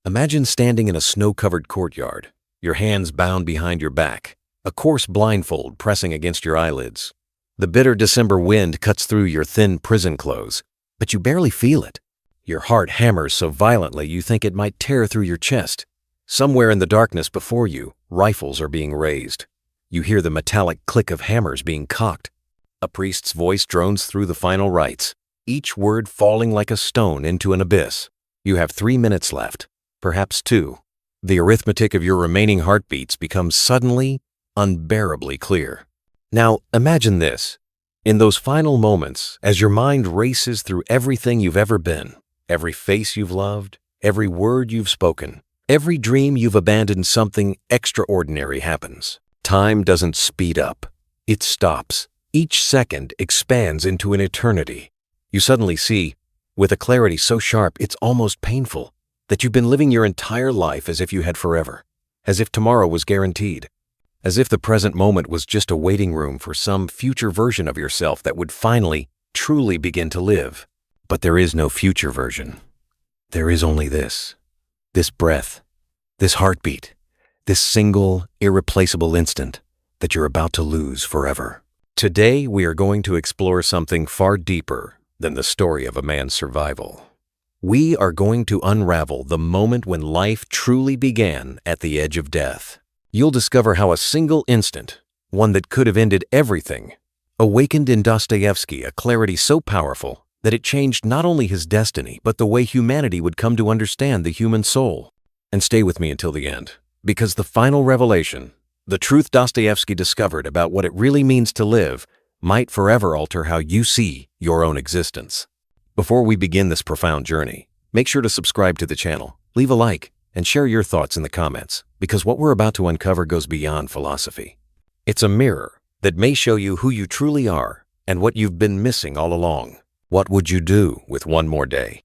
Imagine standing in a snow-covered courtyard, your hands bound behind your back, a coarse blindfold pressing against your eyelids. The bitter December wind cuts through your thin prison clothes, but you barely feel it. Your heart hammers so violently you think it might tear through your chest. Somewhere in the darkness before you, rifles are being raised. You hear the metallic click of hammers being cocked. A priest's voice drones through the final rites, each word falling like a stone into an abyss. You have 3 minutes left, perhaps 2. The arithmetic of your remaining heartbeats becomes suddenly, unbearably clear. Now, imagine this. In those final moments, as your mind races through everything you've ever been, every face you've loved, every word you've spoken, every dream you've abandoned, something extraordinary happens. Time doesn't speed up. It stops. Each second expands into an eternity. You suddenly see, with a clarity so sharp it's almost painful, that you've been living your entire life as if you had forever, as if tomorrow was guaranteed, as if the present moment was just a waiting room for some future version of yourself that would finally, truly begin to live. But there is no future version. There is only this breath, this heartbeat, this single, irreplaceable instant that you're about to lose forever. Today, we are going to explore something far deeper than the story of a man's survival. We are going to unravel the moment when life truly began at the edge of death. You'll discover how a single instant, one that could have ended everything, awakened in Dostoevsky a clarity so powerful that it changed not only his destiny, but the way humanity would come to understand the human soul. And stay with me until the end, because the final revelation, the truth Dostoevsky discovered about what it really means to live, might forever alter how you see your own existence. Before we begin this profound journey, make sure to subscribe to the channel, leave a like, and share your thoughts in the comments, because what we're about to uncover goes beyond philosophy. It's a mirror that may show you who you truly are and what you've been missing all along. What would you do with one more day?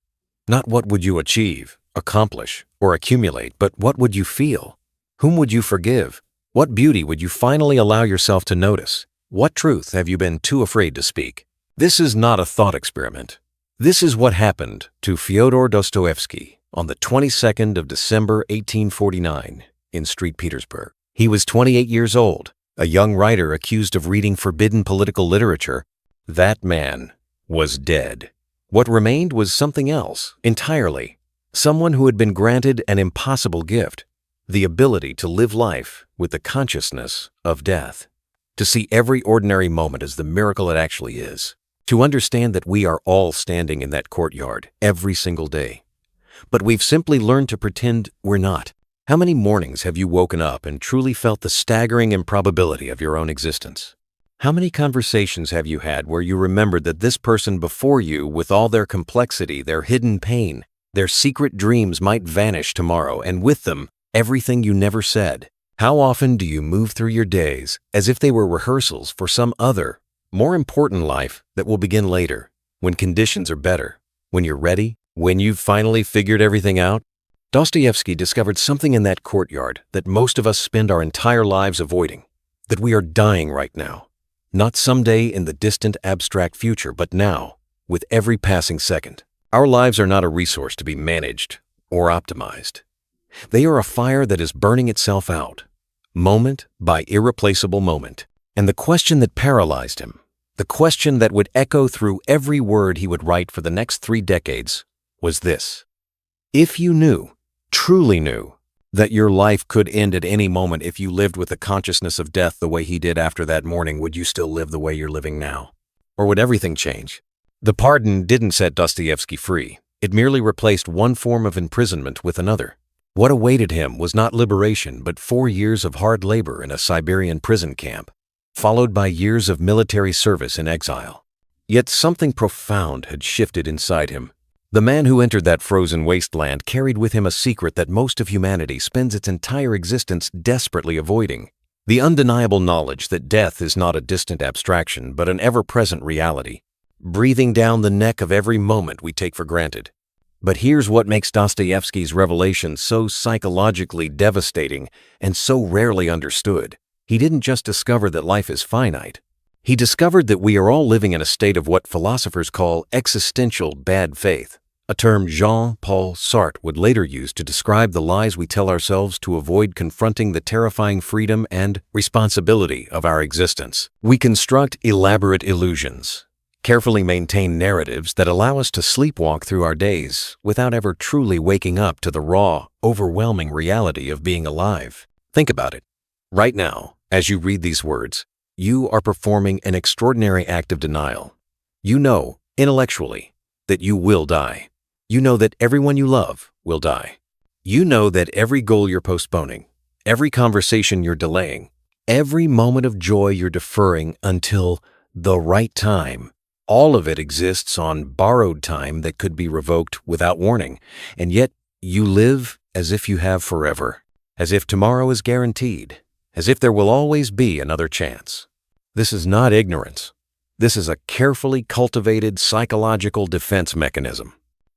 Not what would you achieve, accomplish, or accumulate, but what would you feel? Whom would you forgive? What beauty would you finally allow yourself to notice? What truth have you been too afraid to speak? This is not a thought experiment. This is what happened to Fyodor Dostoevsky on the 22nd of December 1849 in St. Petersburg. He was 28 years old, a young writer accused of reading forbidden political literature. That man was dead. What remained was something else entirely. Someone who had been granted an impossible gift, the ability to live life with the consciousness of death, to see every ordinary moment as the miracle it actually is, to understand that we are all standing in that courtyard every single day. But we've simply learned to pretend we're not. How many mornings have you woken up and truly felt the staggering improbability of your own existence? How many conversations have you had where you remembered that this person before you, with all their complexity, their hidden pain, their secret dreams, might vanish tomorrow, and with them, everything you never said? How often do you move through your days as if they were rehearsals for some other, more important life that will begin later, when conditions are better, when you're ready, when you've finally figured everything out? Dostoevsky discovered something in that courtyard that most of us spend our entire lives avoiding, that we are dying right now. Not someday in the distant abstract future, but now, with every passing second. Our lives are not a resource to be managed or optimized. They are a fire that is burning itself out, moment by irreplaceable moment. And the question that paralyzed him, the question that would echo through every word he would write for the next 3 decades, was this: if you knew, truly knew, that your life could end at any moment if you lived with the consciousness of death the way he did after that morning, would you still live the way you're living now? Or would everything change? The pardon didn't set Dostoevsky free. It merely replaced one form of imprisonment with another. What awaited him was not liberation, but 4 years of hard labor in a Siberian prison camp, followed by years of military service in exile. Yet something profound had shifted inside him. The man who entered that frozen wasteland carried with him a secret that most of humanity spends its entire existence desperately avoiding: the undeniable knowledge that death is not a distant abstraction, but an ever-present reality, breathing down the neck of every moment we take for granted. But here's what makes Dostoevsky's revelation so psychologically devastating and so rarely understood. He didn't just discover that life is finite. He discovered that we are all living in a state of what philosophers call existential bad faith, a term Jean-Paul Sartre would later use to describe the lies we tell ourselves to avoid confronting the terrifying freedom and responsibility of our existence. We construct elaborate illusions, carefully maintain narratives that allow us to sleepwalk through our days without ever truly waking up to the raw, overwhelming reality of being alive. Think about it. Right now, as you read these words, you are performing an extraordinary act of denial. You know, intellectually, that you will die. You know that everyone you love will die. You know that every goal you're postponing, every conversation you're delaying, every moment of joy you're deferring until the right time, all of it exists on borrowed time that could be revoked without warning. And yet you live as if you have forever, as if tomorrow is guaranteed, as if there will always be another chance. This is not ignorance. This is a carefully cultivated psychological defense mechanism.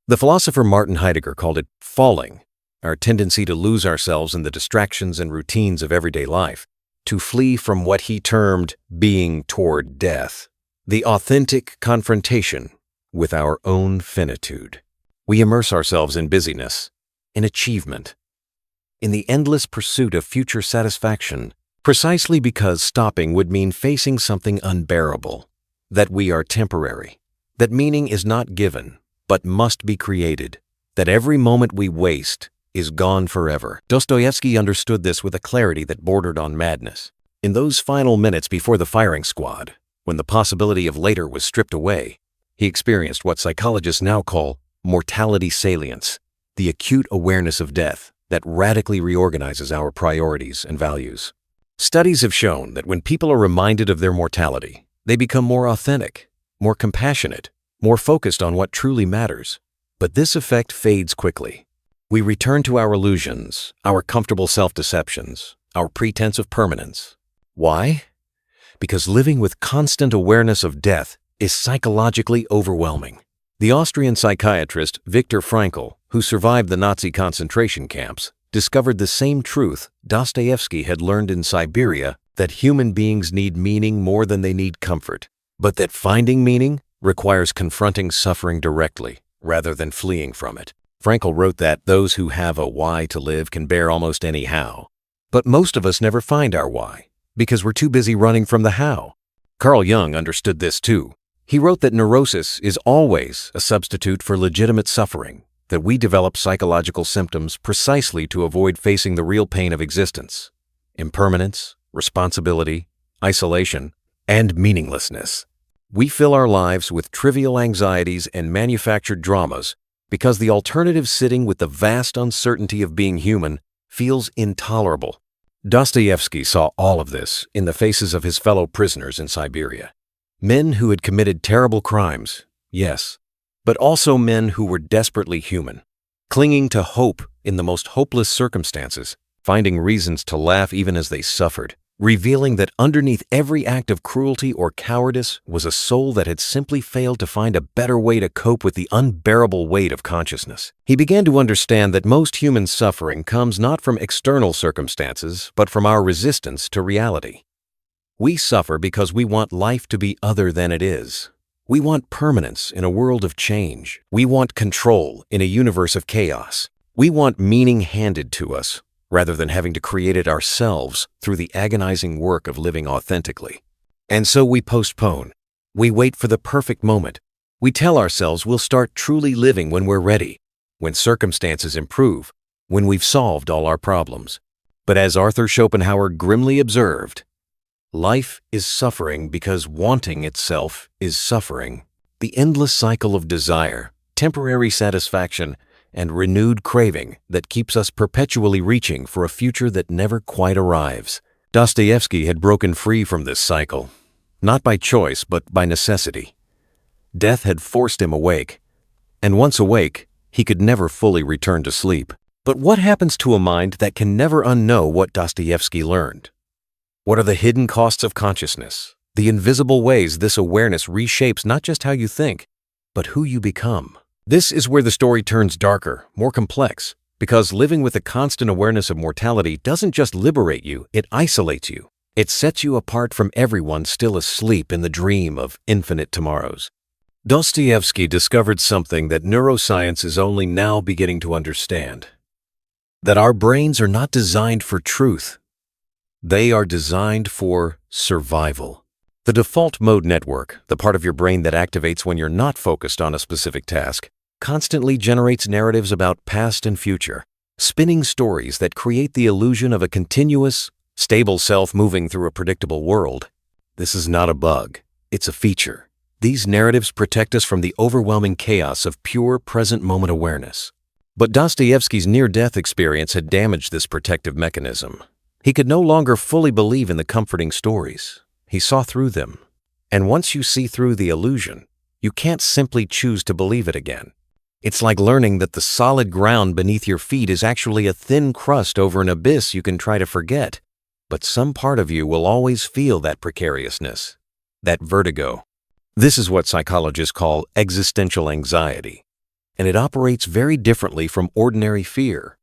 The philosopher Martin Heidegger called it falling, our tendency to lose ourselves in the distractions and routines of everyday life, to flee from what he termed being toward death, the authentic confrontation with our own finitude. We immerse ourselves in busyness, in achievement, in the endless pursuit of future satisfaction, precisely because stopping would mean facing something unbearable, that we are temporary, that meaning is not given, but must be created, that every moment we waste is gone forever. Dostoevsky understood this with a clarity that bordered on madness. In those final minutes before the firing squad, when the possibility of later was stripped away, he experienced what psychologists now call mortality salience, the acute awareness of death that radically reorganizes our priorities and values. Studies have shown that when people are reminded of their mortality, they become more authentic, more compassionate, more focused on what truly matters. But this effect fades quickly. We return to our illusions, our comfortable self-deceptions, our pretense of permanence. Why? Because living with constant awareness of death is psychologically overwhelming. The Austrian psychiatrist Viktor Frankl, who survived the Nazi concentration camps, discovered the same truth Dostoevsky had learned in Siberia, that human beings need meaning more than they need comfort, but that finding meaning requires confronting suffering directly rather than fleeing from it. Frankl wrote that those who have a why to live can bear almost any how. But most of us never find our why because we're too busy running from the how. Carl Jung understood this too. He wrote that neurosis is always a substitute for legitimate suffering, that we develop psychological symptoms precisely to avoid facing the real pain of existence: impermanence, responsibility, isolation, and meaninglessness. We fill our lives with trivial anxieties and manufactured dramas because the alternative sitting with the vast uncertainty of being human feels intolerable. Dostoevsky saw all of this in the faces of his fellow prisoners in Siberia. Men who had committed terrible crimes, yes, but also men who were desperately human, clinging to hope in the most hopeless circumstances, finding reasons to laugh even as they suffered, revealing that underneath every act of cruelty or cowardice was a soul that had simply failed to find a better way to cope with the unbearable weight of consciousness. He began to understand that most human suffering comes not from external circumstances, but from our resistance to reality. We suffer because we want life to be other than it is. We want permanence in a world of change. We want control in a universe of chaos. We want meaning handed to us, rather than having to create it ourselves through the agonizing work of living authentically. And so we postpone. We wait for the perfect moment. We tell ourselves we'll start truly living when we're ready, when circumstances improve, when we've solved all our problems. But as Arthur Schopenhauer grimly observed, life is suffering because wanting itself is suffering. The endless cycle of desire, temporary satisfaction, and renewed craving that keeps us perpetually reaching for a future that never quite arrives. Dostoevsky had broken free from this cycle, not by choice but by necessity. Death had forced him awake, and once awake, he could never fully return to sleep. But what happens to a mind that can never unknow what Dostoevsky learned? What are the hidden costs of consciousness, the invisible ways this awareness reshapes not just how you think, but who you become? This is where the story turns darker, more complex, because living with a constant awareness of mortality doesn't just liberate you, it isolates you. It sets you apart from everyone still asleep in the dream of infinite tomorrows. Dostoevsky discovered something that neuroscience is only now beginning to understand. That our brains are not designed for truth. They are designed for survival. The default mode network, the part of your brain that activates when you're not focused on a specific task, constantly generates narratives about past and future, spinning stories that create the illusion of a continuous, stable self moving through a predictable world. This is not a bug, it's a feature. These narratives protect us from the overwhelming chaos of pure present moment awareness. But Dostoevsky's near-death experience had damaged this protective mechanism. He could no longer fully believe in the comforting stories. He saw through them. And once you see through the illusion, you can't simply choose to believe it again. It's like learning that the solid ground beneath your feet is actually a thin crust over an abyss you can try to forget. But some part of you will always feel that precariousness, that vertigo. This is what psychologists call existential anxiety, and it operates very differently from ordinary fear.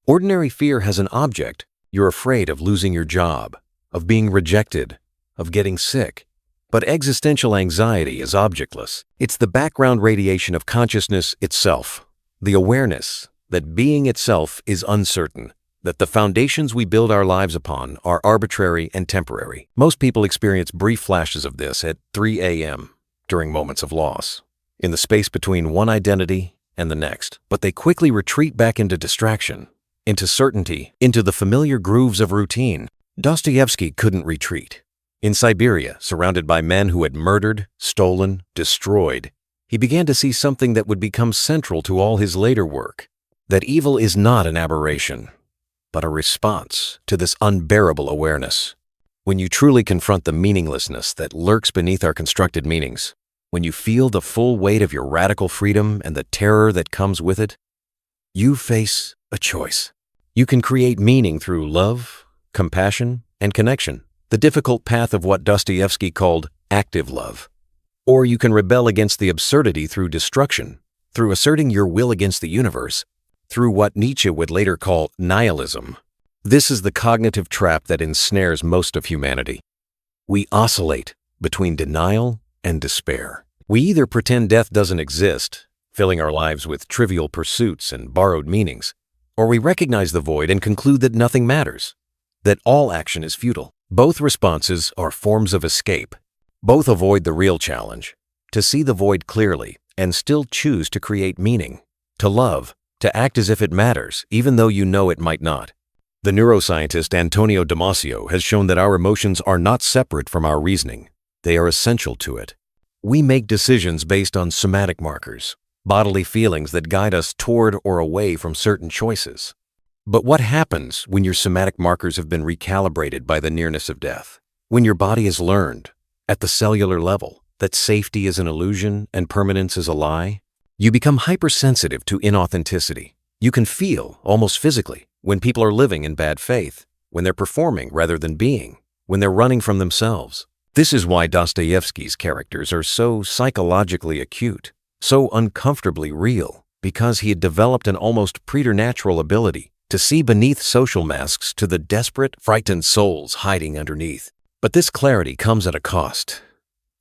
Ordinary fear has an object. You're afraid of losing your job, of being rejected, of getting sick. But existential anxiety is objectless. It's the background radiation of consciousness itself, the awareness that being itself is uncertain, that the foundations we build our lives upon are arbitrary and temporary. Most people experience brief flashes of this at 3 a.m. during moments of loss, in the space between one identity and the next. But they quickly retreat back into distraction, into certainty, into the familiar grooves of routine. Dostoevsky couldn't retreat. In Siberia, surrounded by men who had murdered, stolen, destroyed, he began to see something that would become central to all his later work, that evil is not an aberration, but a response to this unbearable awareness. When you truly confront the meaninglessness that lurks beneath our constructed meanings, when you feel the full weight of your radical freedom and the terror that comes with it, you face a choice. You can create meaning through love, compassion, and connection, the difficult path of what Dostoevsky called active love. Or you can rebel against the absurdity through destruction, through asserting your will against the universe, through what Nietzsche would later call nihilism. This is the cognitive trap that ensnares most of humanity. We oscillate between denial and despair. We either pretend death doesn't exist, filling our lives with trivial pursuits and borrowed meanings, or we recognize the void and conclude that nothing matters, that all action is futile. Both responses are forms of escape. Both avoid the real challenge, to see the void clearly and still choose to create meaning, to love, to act as if it matters, even though you know it might not. The neuroscientist Antonio Damasio has shown that our emotions are not separate from our reasoning. They are essential to it. We make decisions based on somatic markers, bodily feelings that guide us toward or away from certain choices. But what happens when your somatic markers have been recalibrated by the nearness of death? When your body has learned, at the cellular level, that safety is an illusion and permanence is a lie? You become hypersensitive to inauthenticity. You can feel, almost physically, when people are living in bad faith, when they're performing rather than being, when they're running from themselves. This is why Dostoevsky's characters are so psychologically acute, so uncomfortably real, because he had developed an almost preternatural ability to see beneath social masks to the desperate, frightened souls hiding underneath. But this clarity comes at a cost.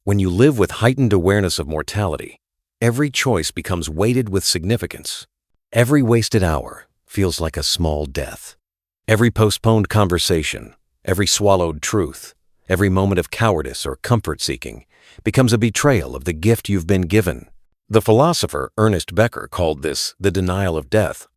When you live with heightened awareness of mortality, every choice becomes weighted with significance. Every wasted hour feels like a small death. Every postponed conversation, every swallowed truth, every moment of cowardice or comfort-seeking becomes a betrayal of the gift you've been given. The philosopher Ernest Becker called this the denial of death,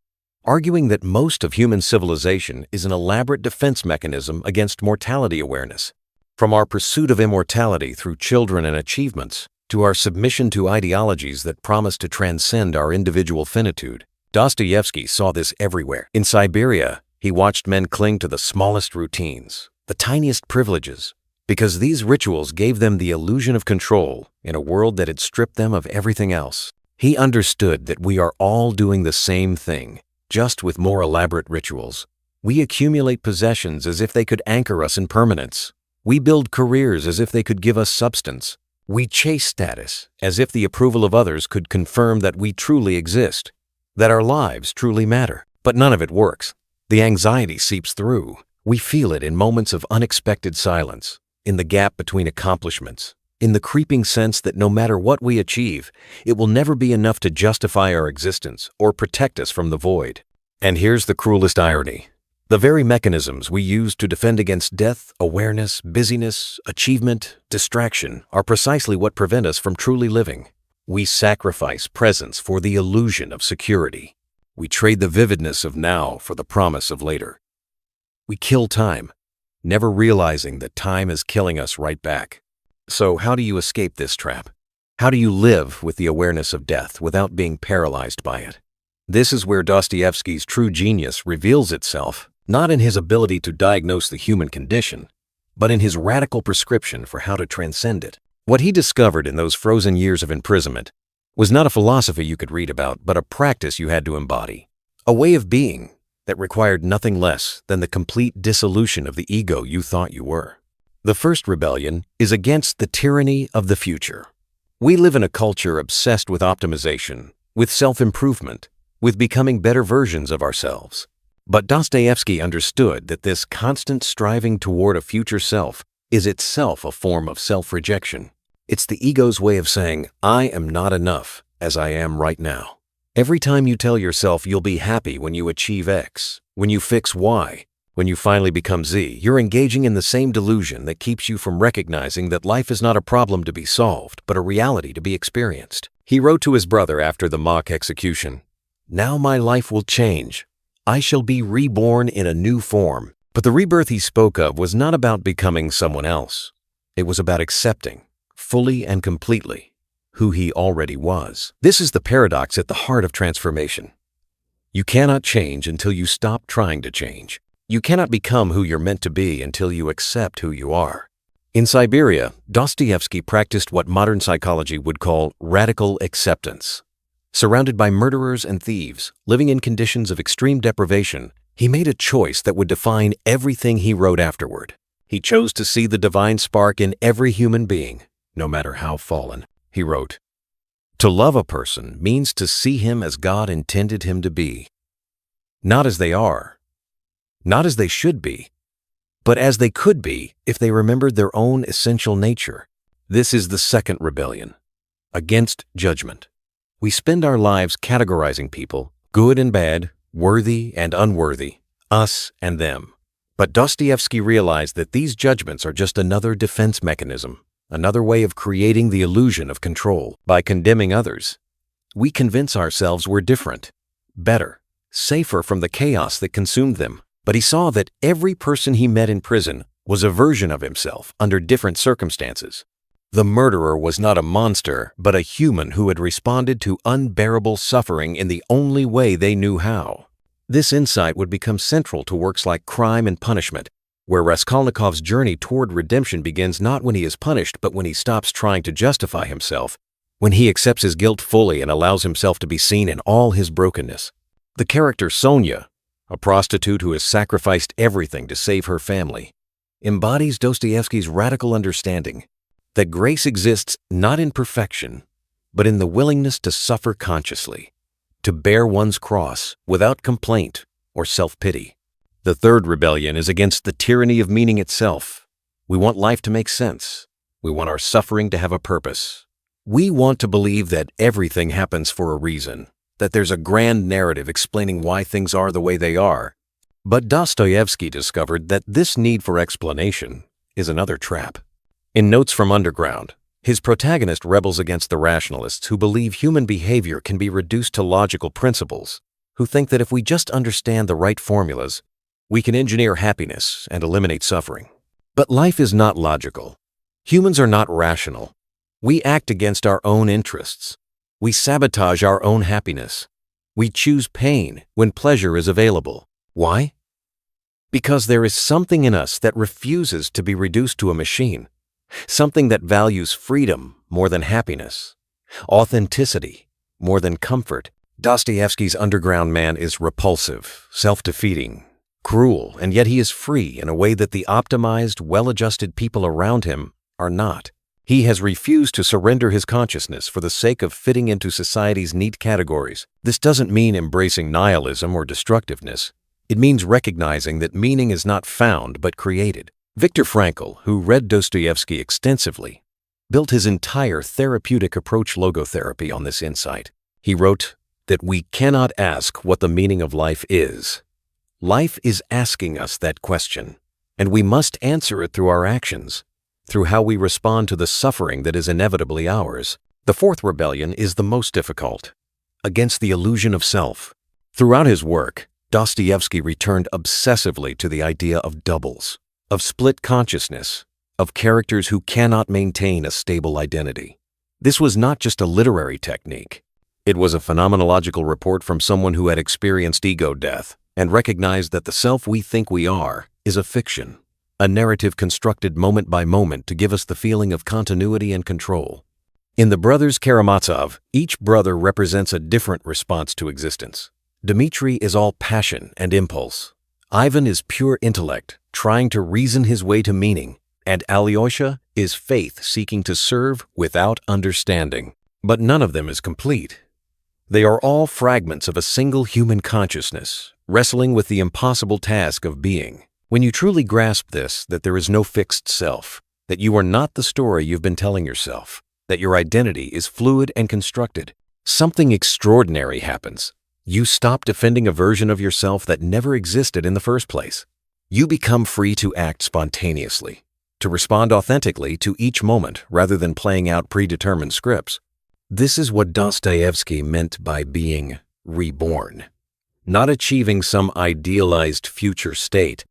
arguing that most of human civilization is an elaborate defense mechanism against mortality awareness. From our pursuit of immortality through children and achievements, to our submission to ideologies that promise to transcend our individual finitude, Dostoevsky saw this everywhere. In Siberia, he watched men cling to the smallest routines, the tiniest privileges, because these rituals gave them the illusion of control in a world that had stripped them of everything else. He understood that we are all doing the same thing, just with more elaborate rituals. We accumulate possessions as if they could anchor us in permanence. We build careers as if they could give us substance. We chase status as if the approval of others could confirm that we truly exist, that our lives truly matter. But none of it works. The anxiety seeps through. We feel it in moments of unexpected silence, in the gap between accomplishments, in the creeping sense that no matter what we achieve, it will never be enough to justify our existence or protect us from the void. And here's the cruelest irony. The very mechanisms we use to defend against death, awareness, busyness, achievement, distraction are precisely what prevent us from truly living. We sacrifice presence for the illusion of security. We trade the vividness of now for the promise of later. We kill time, never realizing that time is killing us right back. So how do you escape this trap? How do you live with the awareness of death without being paralyzed by it? This is where Dostoevsky's true genius reveals itself, not in his ability to diagnose the human condition, but in his radical prescription for how to transcend it. What he discovered in those frozen years of imprisonment was not a philosophy you could read about, but a practice you had to embody, a way of being that required nothing less than the complete dissolution of the ego you thought you were. The first rebellion is against the tyranny of the future. We live in a culture obsessed with optimization, with self-improvement, with becoming better versions of ourselves. But Dostoevsky understood that this constant striving toward a future self is itself a form of self-rejection. It's the ego's way of saying, I am not enough as I am right now. Every time you tell yourself you'll be happy when you achieve X, when you fix Y, when you finally become Z, you're engaging in the same delusion that keeps you from recognizing that life is not a problem to be solved, but a reality to be experienced. He wrote to his brother after the mock execution, "Now my life will change. I shall be reborn in a new form." But the rebirth he spoke of was not about becoming someone else. It was about accepting, fully and completely, who he already was. This is the paradox at the heart of transformation. You cannot change until you stop trying to change. You cannot become who you're meant to be until you accept who you are. In Siberia, Dostoevsky practiced what modern psychology would call radical acceptance. Surrounded by murderers and thieves, living in conditions of extreme deprivation, he made a choice that would define everything he wrote afterward. He chose to see the divine spark in every human being, no matter how fallen. He wrote, "To love a person means to see him as God intended him to be. Not as they are, not as they should be, but as they could be if they remembered their own essential nature." This is the second rebellion, against judgment. We spend our lives categorizing people, good and bad, worthy and unworthy, us and them. But Dostoevsky realized that these judgments are just another defense mechanism, another way of creating the illusion of control. By condemning others, we convince ourselves we're different, better, safer from the chaos that consumed them. But he saw that every person he met in prison was a version of himself under different circumstances. The murderer was not a monster, but a human who had responded to unbearable suffering in the only way they knew how. This insight would become central to works like Crime and Punishment, where Raskolnikov's journey toward redemption begins not when he is punished, but when he stops trying to justify himself, when he accepts his guilt fully and allows himself to be seen in all his brokenness. The character Sonia, a prostitute who has sacrificed everything to save her family, embodies Dostoevsky's radical understanding that grace exists not in perfection, but in the willingness to suffer consciously, to bear one's cross without complaint or self-pity. The third rebellion is against the tyranny of meaning itself. We want life to make sense. We want our suffering to have a purpose. We want to believe that everything happens for a reason, that there's a grand narrative explaining why things are the way they are. But Dostoevsky discovered that this need for explanation is another trap. In Notes from Underground, his protagonist rebels against the rationalists who believe human behavior can be reduced to logical principles, who think that if we just understand the right formulas, we can engineer happiness and eliminate suffering. But life is not logical. Humans are not rational. We act against our own interests. We sabotage our own happiness. We choose pain when pleasure is available. Why? Because there is something in us that refuses to be reduced to a machine. Something that values freedom more than happiness, authenticity more than comfort. Dostoevsky's underground man is repulsive, self-defeating, cruel, and yet he is free in a way that the optimized, well-adjusted people around him are not. He has refused to surrender his consciousness for the sake of fitting into society's neat categories. This doesn't mean embracing nihilism or destructiveness. It means recognizing that meaning is not found but created. Viktor Frankl, who read Dostoevsky extensively, built his entire therapeutic approach logotherapy on this insight. He wrote that we cannot ask what the meaning of life is. Life is asking us that question, and we must answer it through our actions, through how we respond to the suffering that is inevitably ours. The fourth rebellion is the most difficult, against the illusion of self. Throughout his work, Dostoevsky returned obsessively to the idea of doubles, of split consciousness, of characters who cannot maintain a stable identity. This was not just a literary technique. It was a phenomenological report from someone who had experienced ego death and recognized that the self we think we are is a fiction, a narrative constructed moment by moment to give us the feeling of continuity and control. In the brothers Karamazov, each brother represents a different response to existence. Dmitri is all passion and impulse. Ivan is pure intellect, trying to reason his way to meaning, and Alyosha is faith seeking to serve without understanding. But none of them is complete. They are all fragments of a single human consciousness, wrestling with the impossible task of being. When you truly grasp this, that there is no fixed self, that you are not the story you've been telling yourself, that your identity is fluid and constructed, something extraordinary happens. You stop defending a version of yourself that never existed in the first place. You become free to act spontaneously, to respond authentically to each moment rather than playing out predetermined scripts. This is what Dostoevsky meant by being reborn. Not achieving some idealized future state,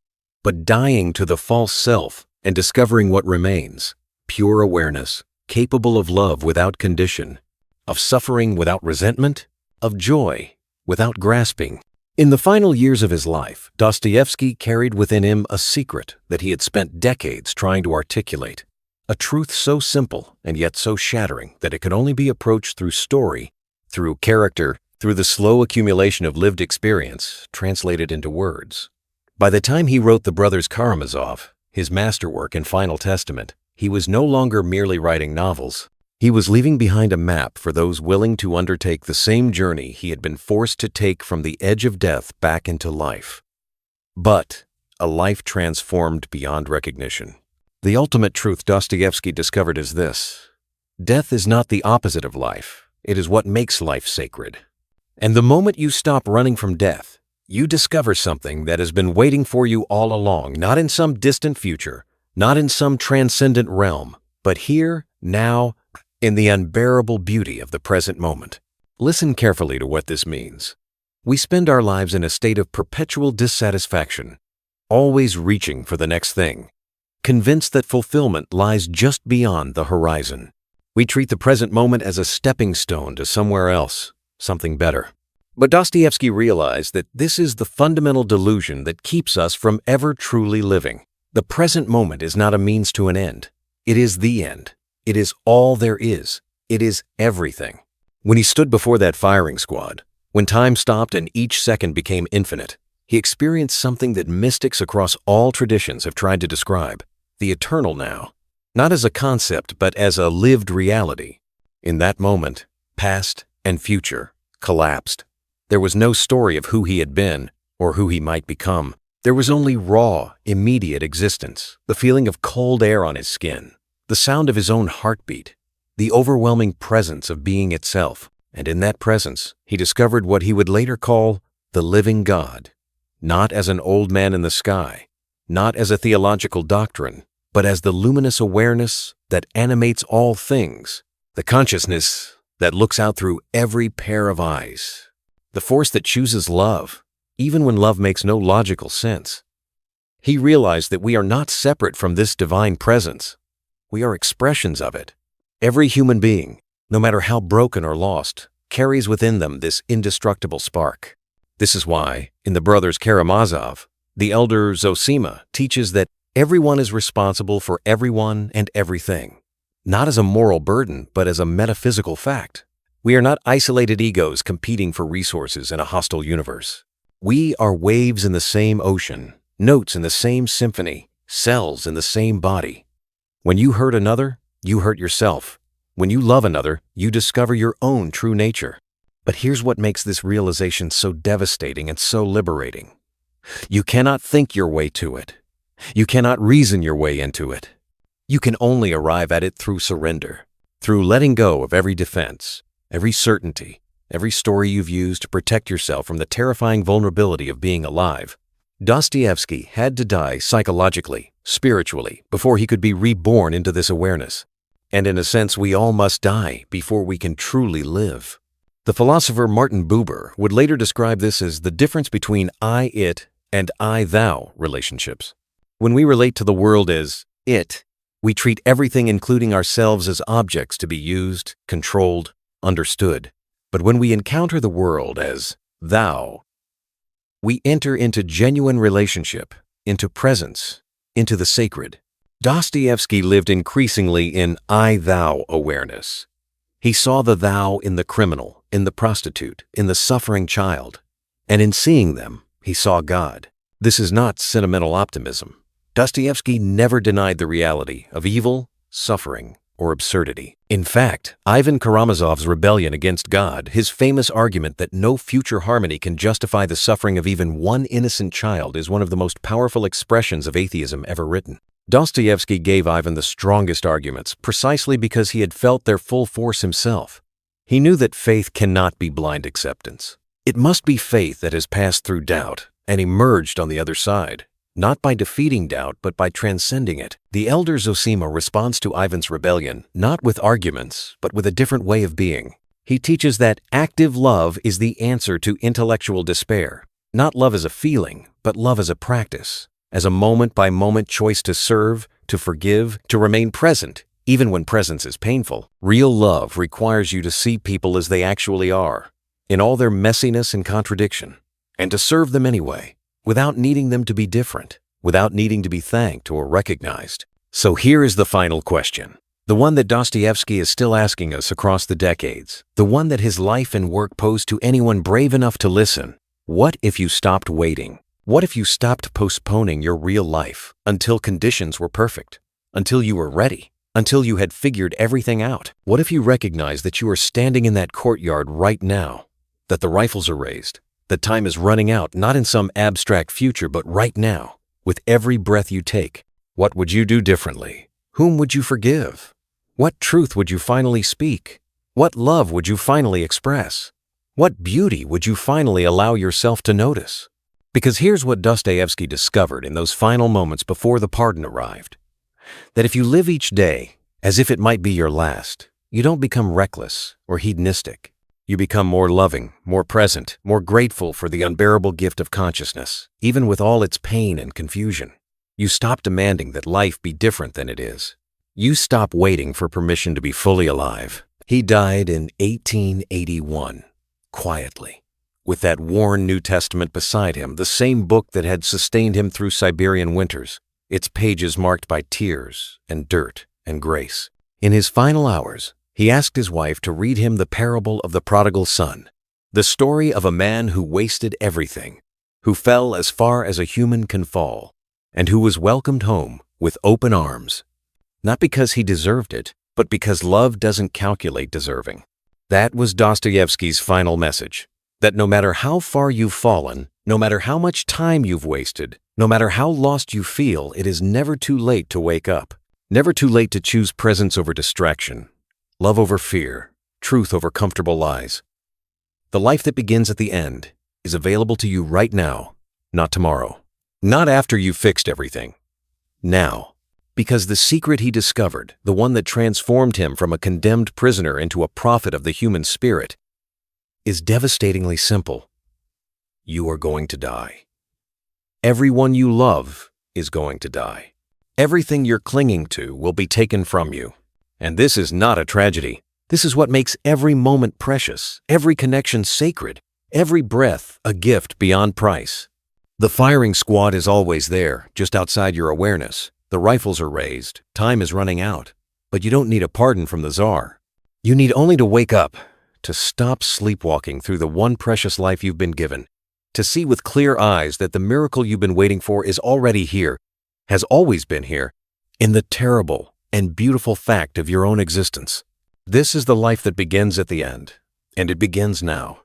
but dying to the false self and discovering what remains: pure awareness, capable of love without condition, of suffering without resentment, of joy without grasping. In the final years of his life, Dostoevsky carried within him a secret that he had spent decades trying to articulate, a truth so simple and yet so shattering that it could only be approached through story, through character, through the slow accumulation of lived experience translated into words. By the time he wrote The Brothers Karamazov, his masterwork and final testament, he was no longer merely writing novels. He was leaving behind a map for those willing to undertake the same journey he had been forced to take from the edge of death back into life. But a life transformed beyond recognition. The ultimate truth Dostoevsky discovered is this: death is not the opposite of life. It is what makes life sacred. And the moment you stop running from death, you discover something that has been waiting for you all along, not in some distant future, not in some transcendent realm, but here, now, in the unbearable beauty of the present moment. Listen carefully to what this means. We spend our lives in a state of perpetual dissatisfaction, always reaching for the next thing, convinced that fulfillment lies just beyond the horizon. We treat the present moment as a stepping stone to somewhere else, something better. But Dostoevsky realized that this is the fundamental delusion that keeps us from ever truly living. The present moment is not a means to an end. It is the end. It is all there is. It is everything. When he stood before that firing squad, when time stopped and each second became infinite, he experienced something that mystics across all traditions have tried to describe: the eternal now, not as a concept but as a lived reality. In that moment, past and future collapsed. There was no story of who he had been or who he might become. There was only raw, immediate existence, the feeling of cold air on his skin, the sound of his own heartbeat, the overwhelming presence of being itself. And in that presence, he discovered what he would later call the living God, not as an old man in the sky, not as a theological doctrine, but as the luminous awareness that animates all things, the consciousness that looks out through every pair of eyes, the force that chooses love, even when love makes no logical sense. He realized that we are not separate from this divine presence. We are expressions of it. Every human being, no matter how broken or lost, carries within them this indestructible spark. This is why, in The Brothers Karamazov, the elder Zosima teaches that everyone is responsible for everyone and everything, not as a moral burden, but as a metaphysical fact. We are not isolated egos competing for resources in a hostile universe. We are waves in the same ocean, notes in the same symphony, cells in the same body. When you hurt another, you hurt yourself. When you love another, you discover your own true nature. But here's what makes this realization so devastating and so liberating. You cannot think your way to it. You cannot reason your way into it. You can only arrive at it through surrender, through letting go of every defense, every certainty, every story you've used to protect yourself from the terrifying vulnerability of being alive. Dostoevsky had to die psychologically, spiritually, before he could be reborn into this awareness. And in a sense, we all must die before we can truly live. The philosopher Martin Buber would later describe this as the difference between I-it and I-thou relationships. When we relate to the world as it, we treat everything, including ourselves, as objects to be used, controlled, understood. But when we encounter the world as thou, we enter into genuine relationship, into presence, into the sacred. Dostoevsky lived increasingly in I-thou awareness. He saw the thou in the criminal, in the prostitute, in the suffering child. And in seeing them, he saw God. This is not sentimental optimism. Dostoevsky never denied the reality of evil, suffering, or absurdity. In fact, Ivan Karamazov's rebellion against God, his famous argument that no future harmony can justify the suffering of even one innocent child, is one of the most powerful expressions of atheism ever written. Dostoevsky gave Ivan the strongest arguments precisely because he had felt their full force himself. He knew that faith cannot be blind acceptance. It must be faith that has passed through doubt and emerged on the other side. Not by defeating doubt, but by transcending it. The elder Zosima responds to Ivan's rebellion, not with arguments, but with a different way of being. He teaches that active love is the answer to intellectual despair. Not love as a feeling, but love as a practice, as a moment-by-moment choice to serve, to forgive, to remain present, even when presence is painful. Real love requires you to see people as they actually are, in all their messiness and contradiction, and to serve them anyway, without needing them to be different, without needing to be thanked or recognized. So here is the final question, the one that Dostoevsky is still asking us across the decades, the one that his life and work pose to anyone brave enough to listen. What if you stopped waiting? What if you stopped postponing your real life until conditions were perfect, until you were ready, until you had figured everything out? What if you recognized that you are standing in that courtyard right now, that the rifles are raised, that time is running out, not in some abstract future, but right now, with every breath you take? What would you do differently? Whom would you forgive? What truth would you finally speak? What love would you finally express? What beauty would you finally allow yourself to notice? Because here's what Dostoevsky discovered in those final moments before the pardon arrived. That if you live each day as if it might be your last, you don't become reckless or hedonistic. You become more loving, more present, more grateful for the unbearable gift of consciousness, even with all its pain and confusion. You stop demanding that life be different than it is. You stop waiting for permission to be fully alive. He died in 1881, quietly, with that worn New Testament beside him, the same book that had sustained him through Siberian winters, its pages marked by tears and dirt and grace. In his final hours, he asked his wife to read him the parable of the prodigal son, the story of a man who wasted everything, who fell as far as a human can fall, and who was welcomed home with open arms, not because he deserved it, but because love doesn't calculate deserving. That was Dostoevsky's final message, that no matter how far you've fallen, no matter how much time you've wasted, no matter how lost you feel, it is never too late to wake up, never too late to choose presence over distraction, love over fear, truth over comfortable lies. The life that begins at the end is available to you right now, not tomorrow, not after you've fixed everything. Now, because the secret he discovered, the one that transformed him from a condemned prisoner into a prophet of the human spirit, is devastatingly simple. You are going to die. Everyone you love is going to die. Everything you're clinging to will be taken from you. And this is not a tragedy. This is what makes every moment precious, every connection sacred, every breath a gift beyond price. The firing squad is always there, just outside your awareness. The rifles are raised, time is running out. But you don't need a pardon from the Tsar. You need only to wake up, to stop sleepwalking through the one precious life you've been given, to see with clear eyes that the miracle you've been waiting for is already here, has always been here, in the terrible and beautiful fact of your own existence. This is the life that begins at the end, and it begins now.